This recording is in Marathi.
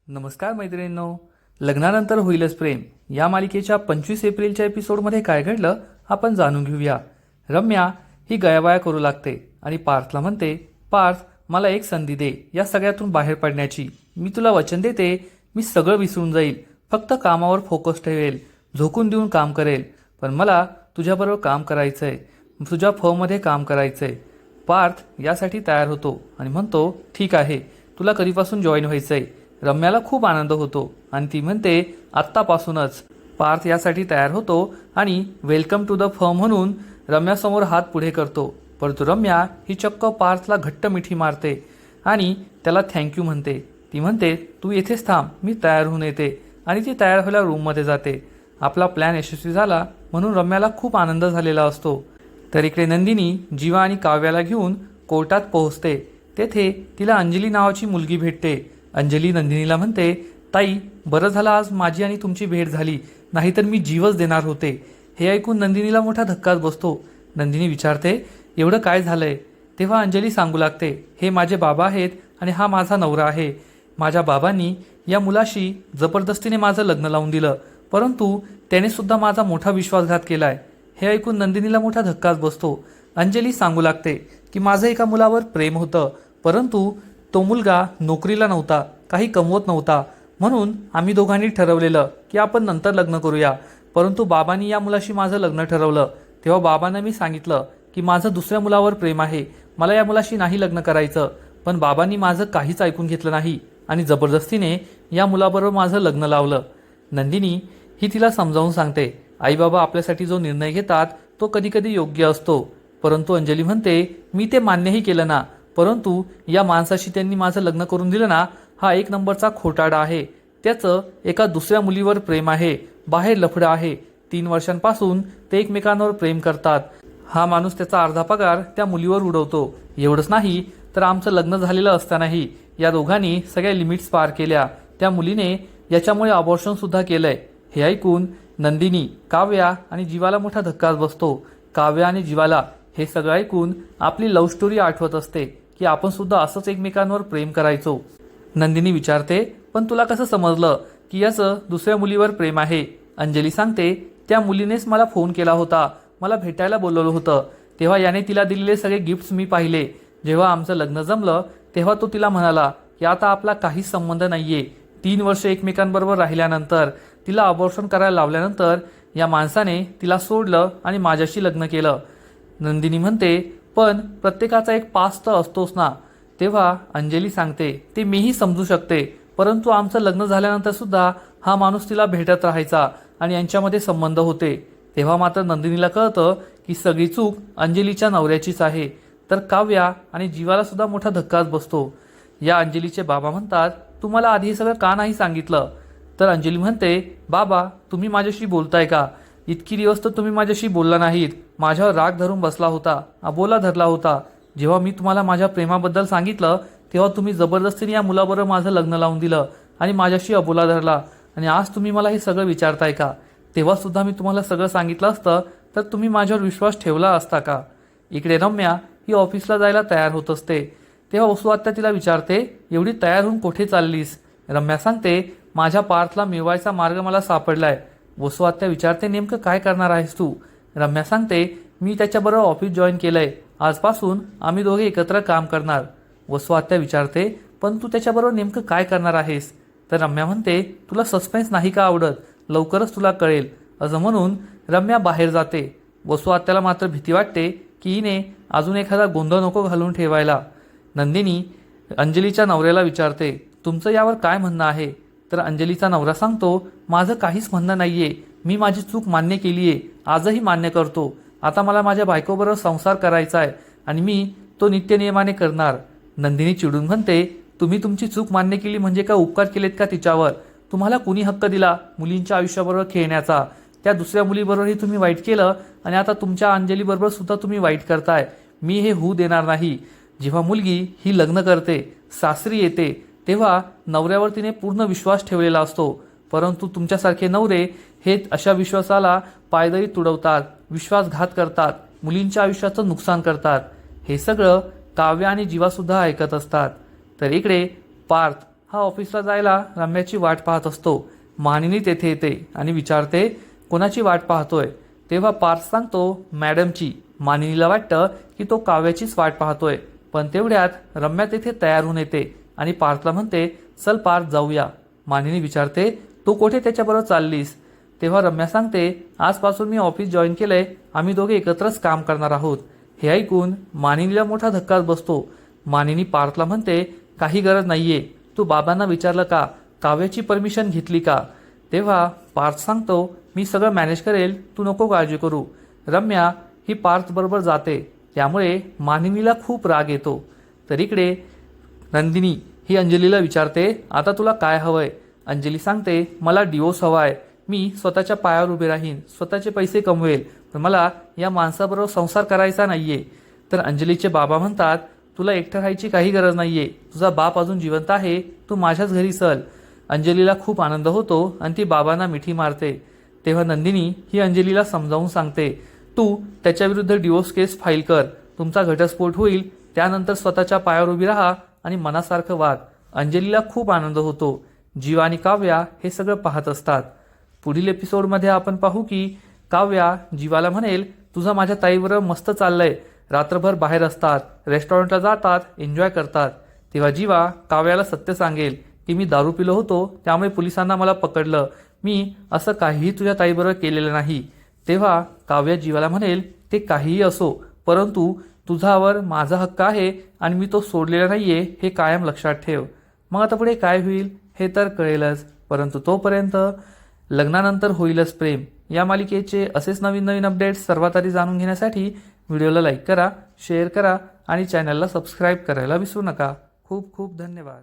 नमस्कार मैत्रिणींनो, लग्नानंतर होईलच प्रेम या मालिकेच्या 25 एप्रिलच्या एपिसोडमध्ये काय घडलं आपण जाणून घेऊया. रम्या ही गयावया करू लागते आणि पार्थला म्हणते, पार्थ मला एक संधी दे या सगळ्यातून बाहेर पडण्याची. मी तुला वचन देते, मी सगळं विसरून जाईल, फक्त कामावर फोकस ठेवेल, झोकून देऊन काम करेल. पण मला तुझ्याबरोबर काम करायचंय, तुझ्या फर्ममध्ये काम करायचंय. पार्थ यासाठी तयार होतो आणि म्हणतो, ठीक आहे, तुला कधीपासून जॉईन व्हायचंय. रम्याला खूप आनंद होतो आणि ती म्हणते, आत्तापासूनच. पार्थ यासाठी तयार होतो आणि वेलकम टू द फर्म म्हणून रम्यासमोर हात पुढे करतो. परंतु रम्या ही चक्क पार्थला घट्ट मिठी मारते आणि त्याला थँक्यू म्हणते. ती म्हणते, तू येथेच थांब, मी तयार होऊन येते. आणि ती तयार व्हायला रूममध्ये जाते. आपला प्लॅन यशस्वी झाला म्हणून रम्याला खूप आनंद झालेला असतो. तर इकडे नंदिनी जीवा आणि काव्याला घेऊन कोर्टात पोहोचते. तेथे तिला अंजली नावाची मुलगी भेटते. अंजली नंदिनीला म्हणते, ताई बरं झालं आज माझी आणि तुमची भेट झाली, नाहीतर मी जीवच देणार होते. हे ऐकून नंदिनीला मोठा धक्काच बसतो. नंदिनी विचारते, एवढं काय झालंय? तेव्हा अंजली सांगू लागते, हे माझे बाबा आहेत आणि हा माझा नवरा आहे. माझ्या बाबांनी या मुलाशी जबरदस्तीने माझं लग्न लावून दिलं, परंतु त्याने सुद्धा माझा मोठा विश्वासघात केलाय. हे ऐकून नंदिनीला मोठा धक्काच बसतो. अंजली सांगू लागते की माझं एका मुलावर प्रेम होतं, परंतु तो मुलगा नोकरीला नव्हता, काही कमवत नव्हता, म्हणून आम्ही दोघांनी ठरवलेलं की आपण नंतर लग्न करूया. परंतु बाबांनी या मुलाशी माझं लग्न ठरवलं. तेव्हा बाबांना मी सांगितलं की माझं दुसऱ्या मुलावर प्रेम आहे, मला या मुलाशी नाही लग्न करायचं. पण बाबांनी माझं काहीच ऐकून घेतलं नाही आणि जबरदस्तीने या मुलाबरोबर माझं लग्न लावलं. नंदिनी ही तिला समजावून सांगते, आईबाबा आपल्यासाठी जो निर्णय घेतात तो कधीकधी योग्य असतो. परंतु अंजली म्हणते, मी ते मान्यही केलं ना, परंतु या माणसाशी त्यांनी माझं लग्न करून दिलं ना, हा एक नंबरचा खोटाडा आहे. त्याचं एका दुसऱ्या मुलीवर प्रेम आहे, बाहेर लफडं आहे. 3 वर्षांपासून ते एकमेकांवर प्रेम करतात. हा माणूस त्याचा अर्धा पगार त्या मुलीवर उडवतो. एवढंच नाही तर आमचं लग्न झालेलं असतानाही या दोघांनी सगळ्या लिमिट्स पार केल्या. त्या मुलीने याच्यामुळे अबॉर्शन सुद्धा केलंय. हे ऐकून नंदिनी, काव्या आणि जीवाला मोठा धक्काच बसतो. काव्या आणि जीवाला हे सगळं ऐकून आपली लव्ह स्टोरी आठवत असते की आपण सुद्धा असंच एकमेकांवर प्रेम करायचो. नंदिनी विचारते, पण तुला कसं समजलं की याचं दुसऱ्या मुलीवर प्रेम आहे? अंजली सांगते, त्या मुलीनेच मला फोन केला होता, मला भेटायला बोलवलं होतं. तेव्हा याने तिला दिलेले सगळे गिफ्ट्स मी पाहिले. जेव्हा आमचं लग्न जमलं तेव्हा तो तिला म्हणाला की आता आपला काहीच संबंध नाहीये. 3 वर्ष एकमेकांबरोबर राहिल्यानंतर, तिला अबॉर्शन करायला लावल्यानंतर या माणसाने तिला सोडलं आणि माझ्याशी लग्न केलं. नंदिनी म्हणते, पण प्रत्येकाचा एक पास्ट असतोच ना. तेव्हा अंजली सांगते, ते मीही समजू शकते, परंतु आमचं लग्न झाल्यानंतर सुद्धा हा माणूस तिला भेटत राहायचा आणि यांच्यामध्ये संबंध होते. तेव्हा मात्र नंदिनीला कळतं की सगळी चूक अंजलीच्या नवऱ्याचीच आहे. तर काव्या आणि जीवाला सुद्धा मोठा धक्काच बसतो. या अंजलीचे बाबा म्हणतात, तुम्हाला आधी हे सगळं का नाही सांगितलं? तर अंजली म्हणते, बाबा तुम्ही माझ्याशी बोलताय का? इतकी दिवस तर तुम्ही माझ्याशी बोलला नाहीत. माझ्यावर राग धरून बसला होता, अबोला धरला होता. जेव्हा मी तुम्हाला माझ्या प्रेमाबद्दल सांगितलं तेव्हा तुम्ही जबरदस्तीने या मुलाबरोबर माझं लग्न लावून दिलं आणि माझ्याशी अबोला धरला. आणि आज तुम्ही मला हे सगळं विचारताय का? तेव्हा सुद्धा मी तुम्हाला सगळं सांगितलं असतं तर तुम्ही माझ्यावर विश्वास ठेवला असता का? इकडे रम्या ही ऑफिसला जायला तयार होत असते. तेव्हा वसू आत्या तिला विचारते, एवढी तयार होऊन कुठे चाललीस? रम्या सांगते, माझ्या पार्थला मिळवायचा मार्ग मला सापडलाय. वसू आत्या विचारते, नेमकं काय करणार आहेस तू? रम्या सांगते, मी त्याच्याबरोबर ऑफिस जॉईन केलंय, आजपासून आम्ही दोघे एकत्र काम करणार. वसू आत्या विचारते, पण तू त्याच्याबरोबर नेमकं काय करणार आहेस? तर रम्या म्हणते, तुला सस्पेन्स नाही का आवडत? लवकरच तुला कळेल. असं म्हणून रम्या बाहेर जाते. वसू आत्याला मात्र भीती वाटते की हिने अजून एखादा गोंधळ नको घालून ठेवायला. नंदिनी अंजलीच्या नवऱ्याला विचारते, तुमचं यावर काय म्हणणं आहे? तर अंजलीचा नवरा सांगतो, माझं काहीच म्हणणं नाहीये, मी माझी चूक मान्य केलीये, आजही मान्य करतो. आता मला माझ्या बायकोबरोबर संसार करायचा आहे आणि मी तो नित्यनियमाने करणार. नंदिनी चिडून म्हणते, तुम्ही तुमची चूक मान्य केली म्हणजे का उपकार केलेत का तिच्यावर? तुम्हाला कुणी हक्क दिला मुलींच्या आयुष्याबरोबर खेळण्याचा? त्या दुसऱ्या मुलीबरोबरही तुम्ही वाईट केलं आणि आता तुमच्या अंजलीबरोबर सुद्धा तुम्ही वाईट करताय. मी हे होऊ देणार नाही. जेव्हा मुलगी ही लग्न करते, सासरी येते, तेव्हा नवऱ्यावर तिने पूर्ण विश्वास ठेवलेला असतो. परंतु तुमच्यासारखे नवरे हे अशा विश्वासाला पायदळी तुडवतात, विश्वासघात करतात, मुलींच्या आयुष्याचं नुकसान करतात. हे सगळं काव्या आणि जीवासुद्धा ऐकत असतात. तर इकडे पार्थ हा ऑफिसला जायला रम्याची वाट पाहत असतो. मानिनी तेथे येते आणि विचारते कोणाची वाट पाहतोय. तेव्हा पार्थ सांगतो मॅडमची. मानिनीला वाटतं की तो काव्याचीच वाट पाहतोय. पण तेवढ्यात रम्या तेथे तयार होऊन येते आणि पार्थला म्हणते चल पार्थ जाऊया. मानिनी विचारते तू कुठे त्याच्याबरोबर चाललीस. तेव्हा रम्या सांगते आजपासून मी ऑफिस जॉईन केलंय, आम्ही दोघे एकत्रच काम करणार आहोत. हे ऐकून मानिनीला मोठा धक्काच बसतो. मानिनी पार्थला म्हणते काही गरज नाहीये, तू बाबांना विचारलं का, काव्याची परमिशन घेतली का. तेव्हा पार्थ सांगतो मी सगळं मॅनेज करेल, तू नको काळजी करू. रम्या ही पार्थ बरोबर जाते, त्यामुळे मानिनीला खूप राग येतो. तर इकडे नंदिनी ही अंजलीला विचारते आता तुला काय हवंय. अंजली सांगते मला डिवोर्स हवाय, मी स्वतःच्या पायावर उभे राहीन, स्वतःचे पैसे कमवेल, पण मला या माणसाबरोबर संसार करायचा नाहीये. तर अंजलीचे बाबा म्हणतात तुला एकटं राहायची काही गरज नाहीये, तुझा बाप अजून जिवंत आहे, तू माझ्याच घरी चल. अंजलीला खूप आनंद होतो आणि ती बाबांना मिठी मारते. तेव्हा नंदिनी ही अंजलीला समजावून सांगते तू त्याच्याविरुद्ध डिवोर्स केस फाईल कर, तुमचा घटस्फोट होईल, त्यानंतर स्वतःच्या पायावर उभी राहा आणि मनासारखं वाग. अंजलीला खूप आनंद होतो. जीवा आणि काव्या हे सगळं पाहत असतात. पुढील एपिसोडमध्ये आपण पाहू की काव्या जीवाला म्हणेल तुझं माझ्या ताईबरोबर मस्त चाललंय, रात्रभर बाहेर असतात, रेस्टॉरंटला जातात, एन्जॉय करतात. तेव्हा जीवा काव्याला सत्य सांगेल की मी दारू पिलो होतो, त्यामुळे पोलिसांना मला पकडलं, मी असं काहीही तुझ्या ताईबरोबर केलेलं नाही. तेव्हा काव्या जीवाला म्हणेल ते काहीही असो, परंतु तुझ्यावर माझा हक्क आहे आणि मी तो सोडलेला नाहीये, हे कायम लक्षात ठेव. मग आता पुढे काय होईल हे तर कळेलच, परंतु तोपर्यंत लग्नानंतर होईलच प्रेम या मालिकेचे असेच नवीन नवीन अपडेट्स सर्वात आधी जाणून घेण्यासाठी व्हिडिओला लाईक करा, शेअर करा आणि चॅनलला सबस्क्राईब करायला विसरू नका. खूप खूप धन्यवाद.